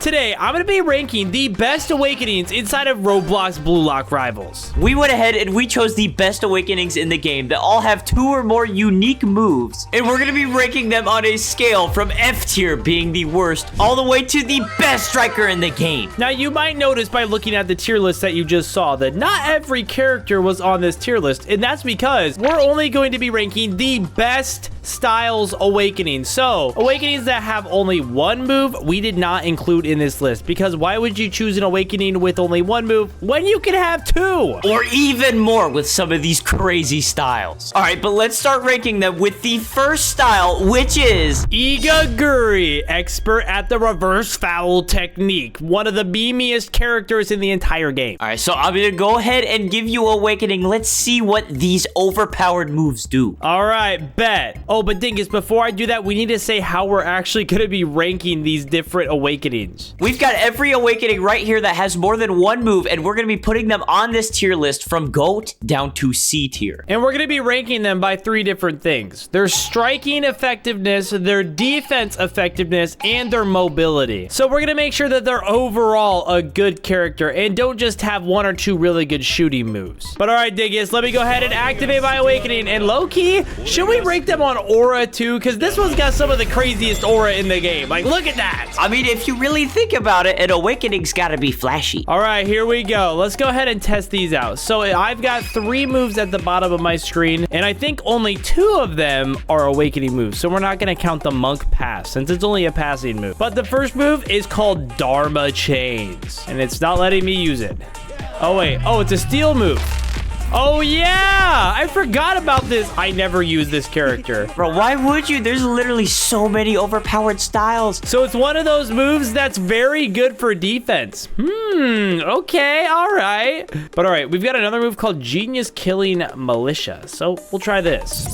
today I'm going to be ranking the best awakenings inside of Roblox Blue Lock Rivals. We went ahead and we chose the best awakenings in the game that all have 2 or more unique moves. And we're going to be ranking them on a scale from F tier being the worst all the way to the best striker in the game. Now, you might notice by looking at the tier list that you just saw that not every character was on this tier list. And that's because we're only going to be ranking the best styles awakening. So awakenings that have only 1 move we did not include in this list, because why would you choose an awakening with only 1 move when you can have 2 or even more with some of these crazy styles? All right, but let's start ranking them with the first style, which is Guri, expert at the reverse foul technique, one of the beamiest characters in the entire game. All right, so I'm gonna go ahead and give you awakening. Let's see what these overpowered moves do. All right, bet. Oh, but Dingus, before I do that, we need to say how we're actually going to be ranking these different awakenings. We've got every awakening right here that has more than 1 move, and we're going to be putting them on this tier list from GOAT down to C tier. And we're going to be ranking them by 3 different things: their striking effectiveness, their defense effectiveness, and their mobility. So we're going to make sure that they're overall a good character and don't just have 1 or 2 really good shooting moves. But all right, Dingus, let me go ahead and activate my awakening. And low-key, should we rank them on aura too? Because this one's got some of the craziest aura in the game. Like, look at that. I mean, if you really think about it, an awakening's gotta be flashy. All right, here we go. Let's go ahead and test these out. So I've got 3 moves at the bottom of my screen, and I think only 2 of them are awakening moves. So we're not gonna count the monk pass since it's only a passing move. But the first move is called Dharma Chains, and it's not letting me use it. Oh wait, oh, it's a steal move. Oh, yeah! I forgot about this. I never use this character. Bro, why would you? There's literally so many overpowered styles. So it's one of those moves that's very good for defense. Okay, all right. But all right, we've got another move called Genius Killing Militia. So we'll try this.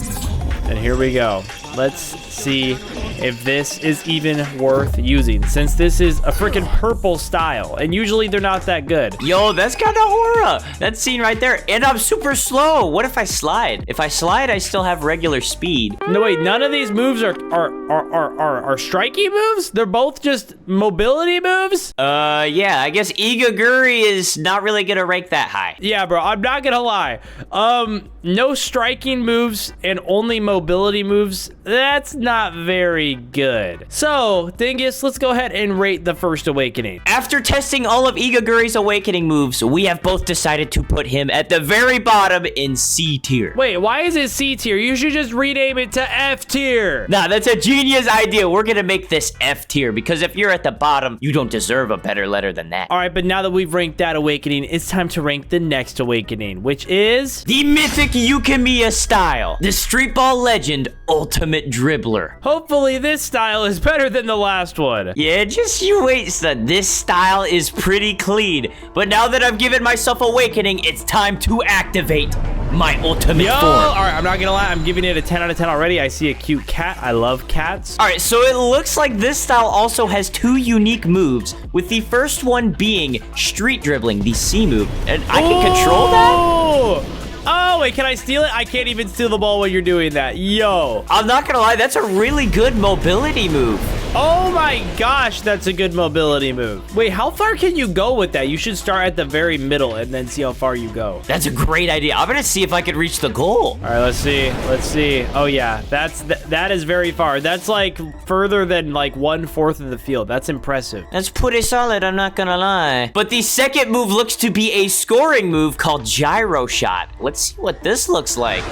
And here we go. Let's see if this is even worth using, since this is a freaking purple style, and usually they're not that good. Yo, that's got the aura. That's seen right there. And I'm super slow. What if I slide? If I slide, I still have regular speed. No, wait, none of these moves are striking moves? They're both just mobility moves? Yeah, I guess Guri is not really gonna rank that high. Yeah, bro, I'm not gonna lie. No striking moves and only mobility moves. That's not very good. So, Dingus, let's go ahead and rate the first awakening. After testing all of Guri's awakening moves, we have both decided to put him at the very bottom in C tier. Wait, why is it C tier? You should just rename it to F tier. Nah, that's a genius idea. We're gonna make this F tier, because if you're at the bottom, you don't deserve a better letter than that. All right, but now that we've ranked that awakening, it's time to rank the next awakening, which is the mythic Yukamia style, the street ball legend ultimate dribbler. Hopefully this style is better than the last one. Yeah, just you wait, son. This style is pretty clean. But now that I've given myself awakening, it's time to activate my ultimate form. All right, I'm not gonna lie, I'm giving it a 10 out of 10 already. I see a cute cat. I love cats. All right, so it looks like this style also has 2 unique moves, with the first one being street dribbling, the C move. And I can control that? Oh, wait, can I steal it? I can't even steal the ball when you're doing that. Yo. I'm not gonna lie, that's a really good mobility move. Oh my gosh, that's a good mobility move. Wait, how far can you go with that? You should start at the very middle and then see how far you go. That's a great idea. I'm gonna see if I can reach the goal. All right, let's see. Let's see. Oh yeah, that is very far. That's like further than like 1/4 of the field. That's impressive. That's pretty solid, I'm not gonna lie. But the second move looks to be a scoring move called gyro shot. Let's see what this looks like.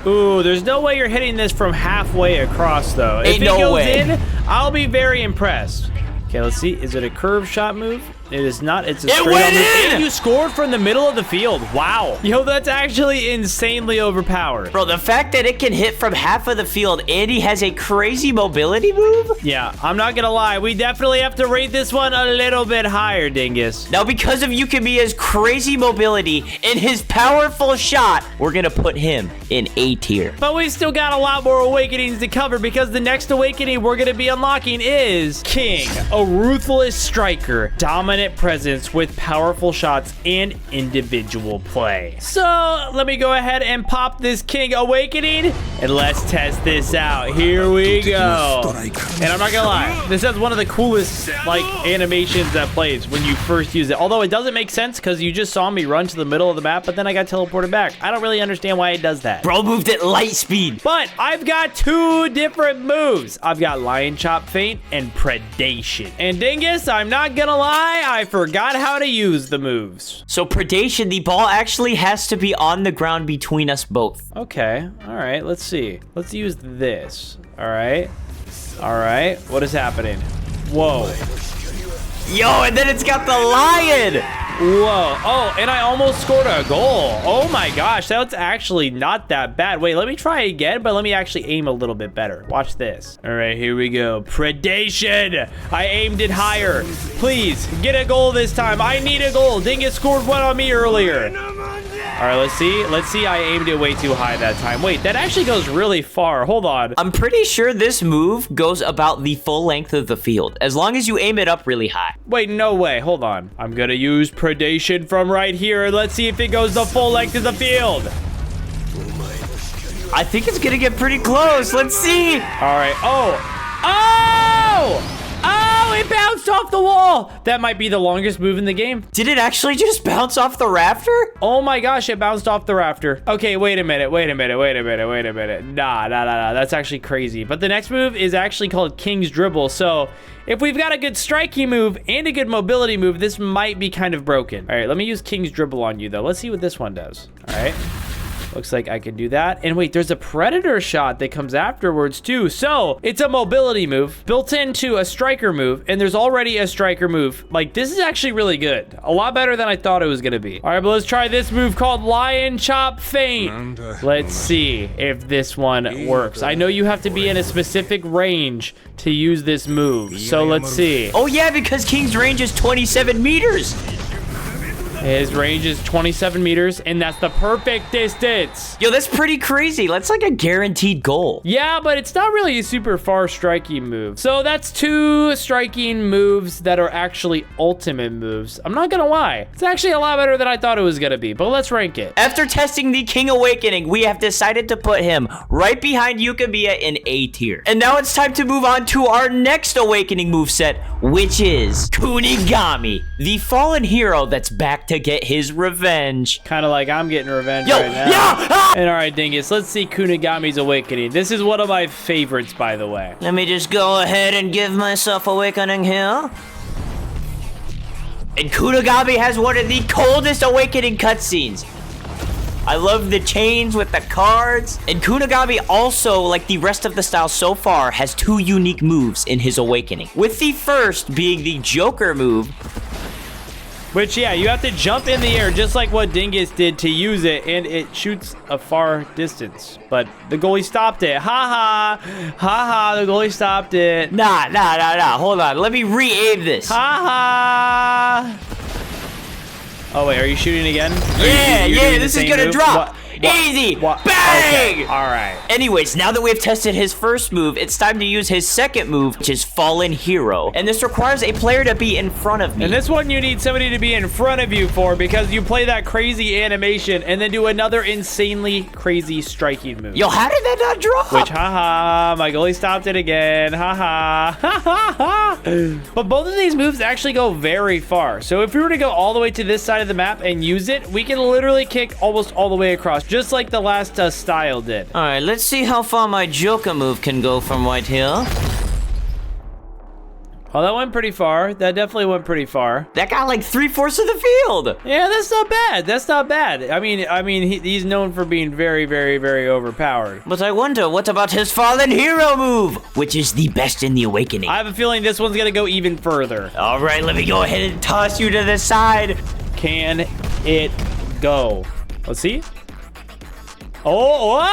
Ooh, there's no way you're hitting this from halfway across, though. If it goes in, I'll be very impressed. Okay, let's see. Is it a curve shot move? It is not. It's a straight on move. And you scored from the middle of the field. Wow. Yo, that's actually insanely overpowered. Bro, the fact that it can hit from half of the field and he has a crazy mobility move? Yeah, I'm not gonna lie. We definitely have to rate this one a little bit higher, Dingus. Now, because of Yukamiya's crazy mobility and his powerful shot, we're gonna put him in A tier. But we still got a lot more awakenings to cover, because the next awakening we're gonna be unlocking is King, a ruthless striker, dominant dominant presence with powerful shots and individual play. So let me go ahead and pop this King Awakening and let's test this out. Here we go. And I'm not gonna lie, this has one of the coolest like animations that plays when you first use it. Although it doesn't make sense because you just saw me run to the middle of the map, but then I got teleported back. I don't really understand why it does that. Bro moved at light speed. But I've got 2 different moves. I've got Lion Chop Feint and Predation. And Dingus, I'm not gonna lie, I forgot how to use the moves. So predation, the ball actually has to be on the ground between us both. Okay, all right, let's see. Let's use this, all right? All right, what is happening? Whoa. Yo, and then it's got the lion. Whoa. Oh, and I almost scored a goal. Oh my gosh, that's actually not that bad. Wait, let me try again, but let me actually aim a little bit better. Watch this. All right, here we go. Predation. I aimed it higher. Please, get a goal this time. I need a goal. Dingus scored one on me earlier. All right, let's see. Let's see. I aimed it way too high that time. Wait, that actually goes really far. Hold on. I'm pretty sure this move goes about the full length of the field, as long as you aim it up really high. Wait, no way. Hold on. I'm going to use Predation from right here. Let's see if it goes the full length of the field. I think it's going to get pretty close. Let's see. All right. Oh! Oh! Oh, it bounced off the wall. That might be the longest move in the game. Did it actually just bounce off the rafter? Oh my gosh, it bounced off the rafter. Okay, wait a minute. Nah. That's actually crazy. But the next move is actually called King's Dribble. So if we've got a good striking move and a good mobility move, this might be kind of broken. All right, let me use King's Dribble on you though. Let's see what this one does. All right. Looks like I can do that. And wait, there's a predator shot that comes afterwards too. So it's a mobility move built into a striker move. And there's already a striker move. Like, this is actually really good. A lot better than I thought it was going to be. All right, but let's try this move called Lion Chop Feint. Let's see if this one works. I know you have to be in a specific range to use this move. So let's see. Oh yeah, because King's range is 27 meters. His range is 27 meters, and that's the perfect distance. Yo, that's pretty crazy. That's like a guaranteed goal. Yeah, but it's not really a super far striking move. So that's 2 striking moves that are actually ultimate moves. I'm not gonna lie. It's actually a lot better than I thought it was gonna be, but let's rank it. After testing the King Awakening, we have decided to put him right behind Yukamia in A tier. And now it's time to move on to our next Awakening moveset, which is Kunigami, the fallen hero that's back to get his revenge. Kind of like I'm getting revenge right now. Yeah! And all right, Dingus, let's see Kunigami's Awakening. This is one of my favorites, by the way. Let me just go ahead and give myself Awakening here. And Kunigami has one of the coldest Awakening cutscenes. I love the chains with the cards. And Kunigami also, like the rest of the style so far, has 2 unique moves in his Awakening. With the first being the Joker move. Which, yeah, you have to jump in the air just like what Dingus did to use it, and it shoots a far distance. But the goalie stopped it. Ha ha, the goalie stopped it. Nah. Hold on, let me re-aim this. Ha ha. Oh, wait, are you shooting again? Yeah, this is gonna drop. Easy! What? Bang! Okay. All right. Anyways, now that we've tested his first move, it's time to use his second move, which is Fallen Hero. And this requires a player to be in front of me. And this one you need somebody to be in front of you for, because you play that crazy animation and then do another insanely crazy striking move. Yo, how did that not drop? Which, haha, my goalie stopped it again. Haha. But both of these moves actually go very far. So if we were to go all the way to this side of the map and use it, we can literally kick almost all the way across, just like the last style did. All right, let's see how far my Joker move can go from right here. Oh, that went pretty far. That definitely went pretty far. That got like 3/4 of the field. Yeah, that's not bad. That's not bad. I mean, he's known for being very, very, very overpowered. But I wonder, what about his Fallen Hero move, which is the best in the Awakening? I have a feeling this one's gonna go even further. All right, let me go ahead and toss you to the side. Can it go? Let's see. Oh,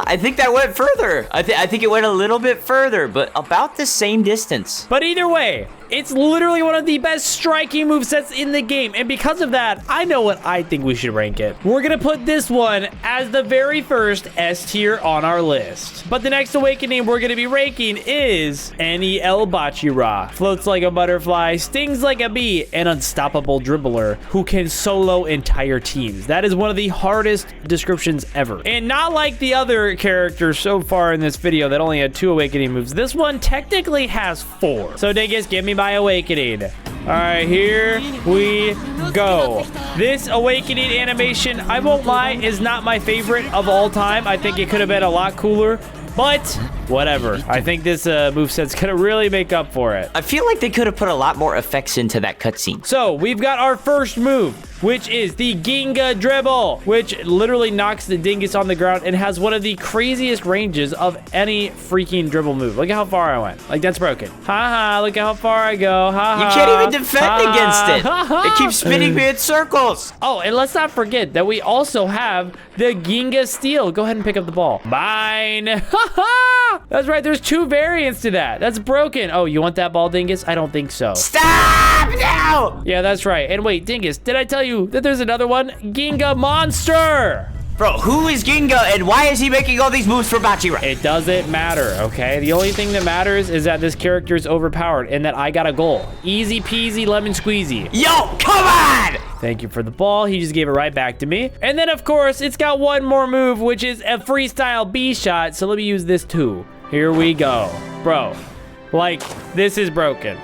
I think that went further. I think it went a little bit further, but about the same distance. But either way, It's literally one of the best striking movesets in the game. And because of that, I know what I think we should rank it. We're going to put this one as the very first S tier on our list. But the next awakening we're going to be ranking is any Elbachi. Floats like a butterfly, stings like a bee, an unstoppable dribbler who can solo entire teams. That is one of the hardest descriptions ever. And not like the other characters so far in this video that only had 2 awakening moves. This one technically has 4. So Dingus, give me my awakening. All right, here we go. This awakening animation, I won't lie, is not my favorite of all time. I think it could have been a lot cooler. But whatever. I think this moveset's gonna really make up for it. I feel like they could have put a lot more effects into that cutscene. So we've got our first move, which is the Ginga Dribble, which literally knocks the dingus on the ground and has one of the craziest ranges of any freaking dribble move. Look at how far I went. Like, that's broken. Ha ha, look at how far I go. Ha ha. You can't even defend against it. It keeps spinning me in circles. Oh, and let's not forget that we also have the Ginga Steel. Go ahead and pick up the ball. Mine. Ha ha. That's right, there's 2 variants to that. That's broken. Oh, you want that ball, dingus? I don't think so. Stop now! Yeah, that's right. And wait, dingus, did I tell you that there's another one? Ginga Monster! Bro, who is Ginga and why is he making all these moves for Bachira? It doesn't matter, okay? The only thing that matters is that this character is overpowered and that I got a goal. Easy peasy lemon squeezy. Yo, come on! Thank you for the ball. He just gave it right back to me. And then, of course, it's got one more move, which is a freestyle B shot. So let me use this too. Here we go. Bro, like, this is broken.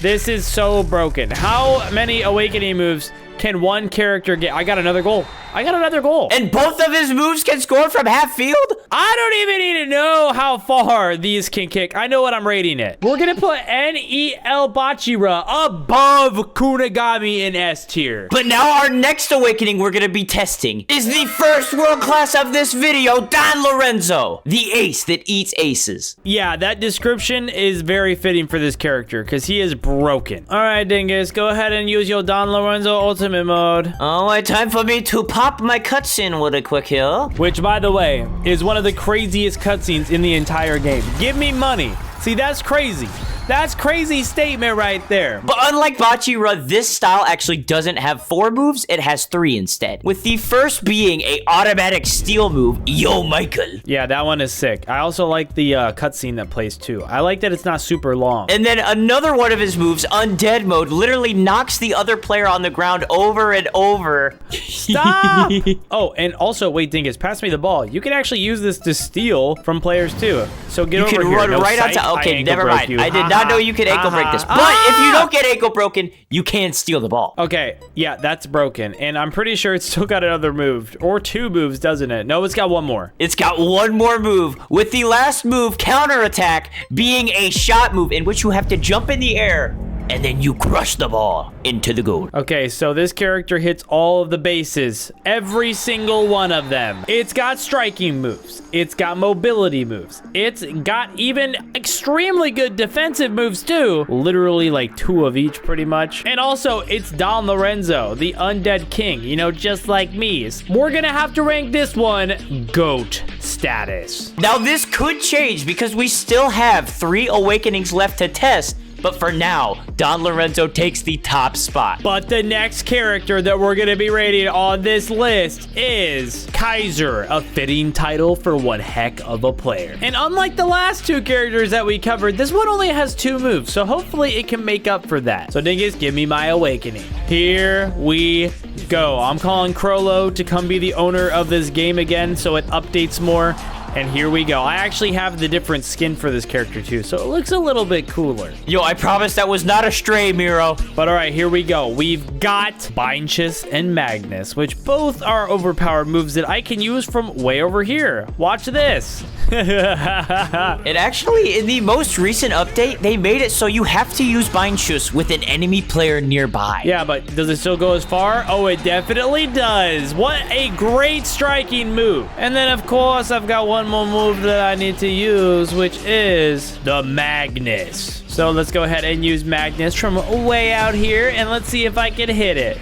This is so broken. How many awakening moves can one character get? I got another goal. I got another goal. And both of his moves can score from half field? I don't even need to know how far these can kick. I know what I'm rating it. We're going to put Neel Bachira above Kunigami in S tier. But now our next awakening we're going to be testing is the first world class of this video, Don Lorenzo, the ace that eats aces. Yeah, that description is very fitting for this character because he is broken. All right, dingus, go ahead and use your Don Lorenzo ultimate mode. All right, time for me to pop my cutscene with a quick here. Which, by the way, is one of the craziest cutscenes in the entire game. Give me money. See, that's crazy. That's crazy statement right there. But unlike Bachira, this style actually doesn't have 4 moves, it has 3 instead. With the first being a automatic steal move, Yo Michael. Yeah, that one is sick. I also like the cutscene that plays too. I like that it's not super long. And then another one of his moves, Undead Mode, literally knocks the other player on the ground over and over. Stop! Oh, and also, wait, dingus, pass me the ball. You can actually use this to steal from players too. So get over here. You can run right onto... Okay, never mind. I did not know you could ankle break this. But if you don't get ankle broken, you can steal the ball. Okay, yeah, that's broken. And I'm pretty sure it's still got another move. Or 2 moves, doesn't it? No, it's got 1 more. It's got 1 more move, with the last move, counterattack, being a shot move in which you have to jump in the air and then you crush the ball into the goal. Okay, so this character hits all of the bases. Every single one of them. It's got striking moves. It's got mobility moves. It's got even extremely good defensive moves too. Literally like 2 of each pretty much. And also, it's Don Lorenzo, the undead king, you know, just like me. We're gonna have to rank this one GOAT status. Now this could change because we still have 3 awakenings left to test. But for now, Don Lorenzo takes the top spot. But the next character that we're going to be rating on this list is Kaiser, a fitting title for one heck of a player. And unlike the last 2 characters that we covered, this one only has 2 moves, so hopefully it can make up for that. So dingus, give me my awakening. Here we go. I'm calling Crollo to come be the owner of this game again so it updates more. And here we go. I actually have the different skin for this character too, so it looks a little bit cooler. Yo, I promise that was not a stray, Miro. But all right, here we go. We've got Binchus and Magnus, which both are overpowered moves that I can use from way over here. Watch this. And actually, in the most recent update, they made it so you have to use Binchus with an enemy player nearby. Yeah, but does it still go as far? Oh, it definitely does. What a great striking move. And then, of course, I've got one more move that I need to use, which is the Magnus. So let's go ahead and use Magnus from way out here, and let's see if I can hit it.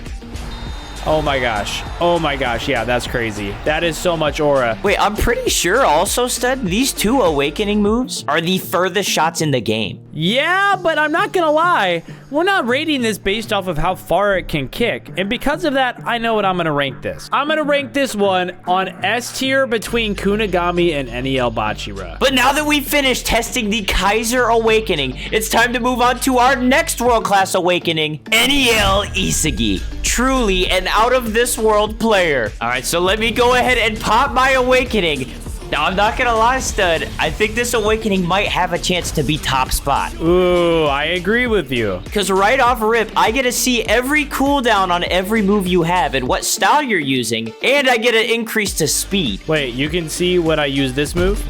Oh my gosh. Oh my gosh. Yeah, that's crazy. That is so much aura. Wait, I'm pretty sure also, Stud, these 2 awakening moves are the furthest shots in the game. Yeah, but I'm not gonna lie. We're not rating this based off of how far it can kick. And because of that, I know what I'm gonna rank this. I'm gonna rank this one on S tier between Kunigami and any Elbachi. But now that we've finished testing the Kaiser awakening, it's time to move on to our next world-class awakening, Neel Isagi. Truly an out-of-this-world player. All right, so let me go ahead and pop my awakening. Now, I'm not gonna lie, Stud. I think this awakening might have a chance to be top spot. Ooh, I agree with you. Because right off rip, I get to see every cooldown on every move you have and what style you're using, and I get an increase to speed. Wait, you can see when I use this move?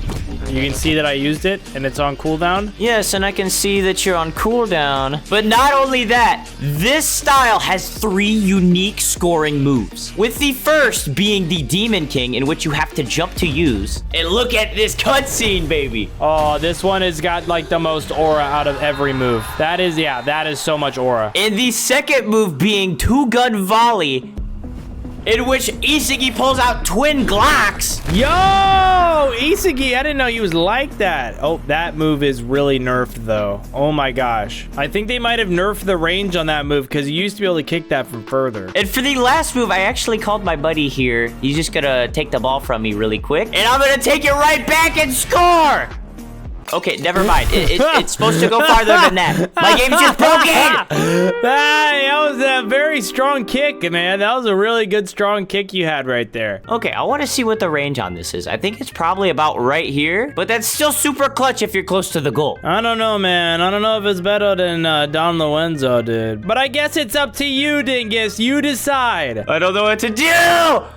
You can see that I used it, and it's on cooldown? Yes, and I can see that you're on cooldown. But not only that, this style has 3 unique scoring moves. With the first being the Demon King, in which you have to jump to use. And look at this cutscene, baby. Oh, this one has got like the most aura out of every move. That is, yeah, that is so much aura. And the second move being 2-gun volley, in which Isagi pulls out twin Glocks. Yo, Isagi, I didn't know he was like that. Oh, that move is really nerfed, though. Oh, my gosh. I think they might have nerfed the range on that move because you used to be able to kick that from further. And for the last move, I actually called my buddy here. He's just gonna take the ball from me really quick. And I'm gonna take it right back and score. Okay, never mind. It's supposed to go farther than that. My game's just broken! That was a very strong kick, man. That was a really good, strong kick you had right there. Okay, I want to see what the range on this is. I think it's probably about right here, but that's still super clutch if you're close to the goal. I don't know, man. I don't know if it's better than Don Lorenzo did. But I guess it's up to you, Dingus. You decide. I don't know what to do!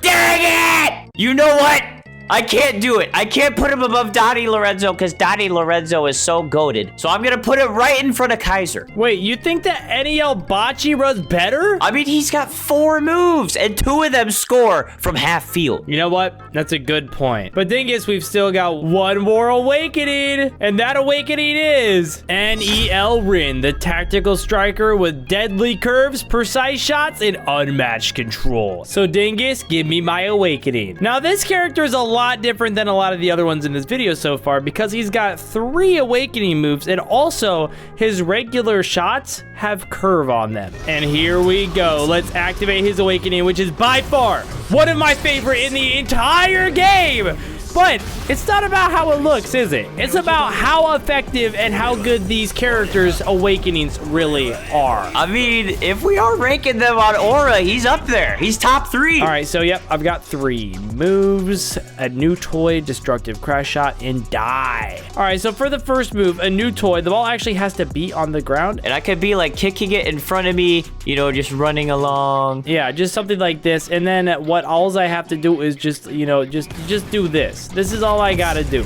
Dang it! You know what? I can't do it. I can't put him above Donnie Lorenzo because Donnie Lorenzo is so goated. So I'm going to put it right in front of Kaiser. Wait, you think that any Elbachi runs better? I mean, he's got 4 moves and 2 of them score from half field. You know what? That's a good point. But Dingus, we've still got one more awakening. And that awakening is Neel Rin, the tactical striker with deadly curves, precise shots, and unmatched control. So Dingus, give me my awakening. Now, this character is a lot different than a lot of the other ones in this video so far because he's got 3 awakening moves and also his regular shots have curve on them. And here we go. Let's activate his awakening, which is by far one of my favorite in the entire game. But it's not about how it looks, is it? It's about how effective and how good these characters' awakenings really are. I mean, if we are ranking them on aura, he's up there. He's top 3. All right, so yep, I've got 3 moves, a new toy, destructive crash shot, and die. All right, so for the first move, a new toy, the ball actually has to be on the ground. And I could be like kicking it in front of me, you know, just running along. Yeah, just something like this. And then what alls I have to do is just, you know, just do this. This is all I gotta do.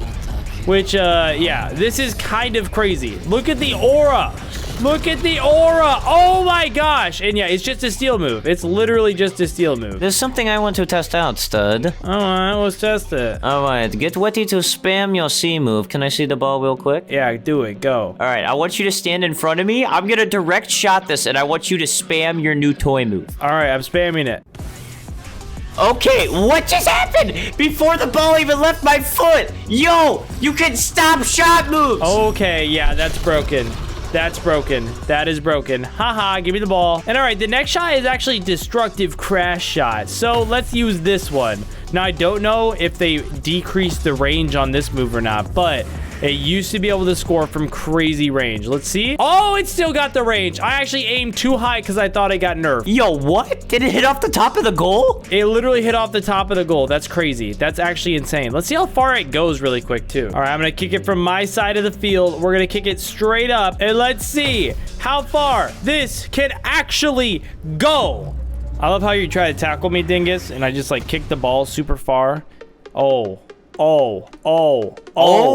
Which, yeah, this is kind of crazy. Look at the aura. Look at the aura. Oh my gosh. And yeah, it's just a steal move. It's literally just a steal move. There's something I want to test out, Stud. All right, let's test it. All right, get Wetty to spam your C move. Can I see the ball real quick? Yeah, do it. Go. All right, I want you to stand in front of me. I'm gonna direct shot this, and I want you to spam your new toy move. All right, I'm spamming it. Okay, what just happened? Before the ball even left my foot. Yo, you can stop shot moves. Okay, yeah, that's broken. That's broken. That is broken. Haha, give me the ball. And all right, the next shot is actually destructive crash shot. So let's use this one. Now, I don't know if they decreased the range on this move or not, but it used to be able to score from crazy range. Let's see. Oh, it still got the range. I actually aimed too high because I thought it got nerfed. Yo, what? Did it hit off the top of the goal? It literally hit off the top of the goal. That's crazy. That's actually insane. Let's see how far it goes really quick, too. All right, I'm going to kick it from my side of the field. We're going to kick it straight up, and let's see how far this can actually go. I love how you try to tackle me, Dingus, and I just, like, kick the ball super far. Oh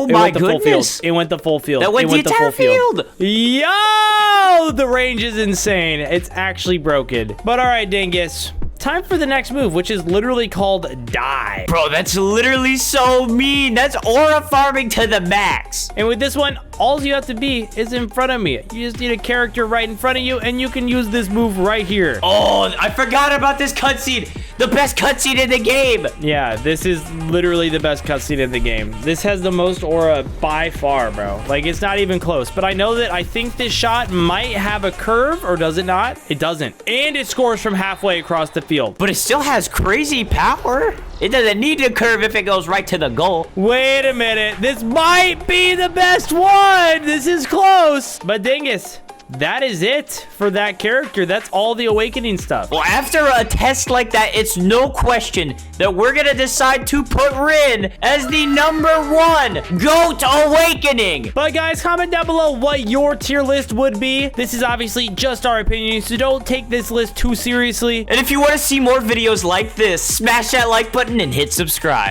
my goodness. It went the full field. That went the entire field. Yo, the range is insane. It's actually broken. But all right, Dingus, time for the next move, which is literally called die. Bro, that's literally so mean. That's aura farming to the max. And with this one, all you have to be is in front of me. You just need a character right in front of you, and you can use this move right here. Oh, I forgot about this cutscene. The best cutscene in the game. Yeah, this is literally the best cutscene in the game. This has the most aura by far, bro. Like, it's not even close. But I think this shot might have a curve, or does it not? It doesn't. And it scores from halfway across the field. But it still has crazy power. It doesn't need to curve if it goes right to the goal. Wait a minute. This might be the best one. This is close. But dingus, that is it for that character. That's all the awakening stuff. Well, after a test like that, it's no question that we're gonna decide to put Rin as the #1 GOAT Awakening. But guys, comment down below what your tier list would be. This is obviously just our opinion, so don't take this list too seriously. And if you want to see more videos like this, smash that like button and hit subscribe.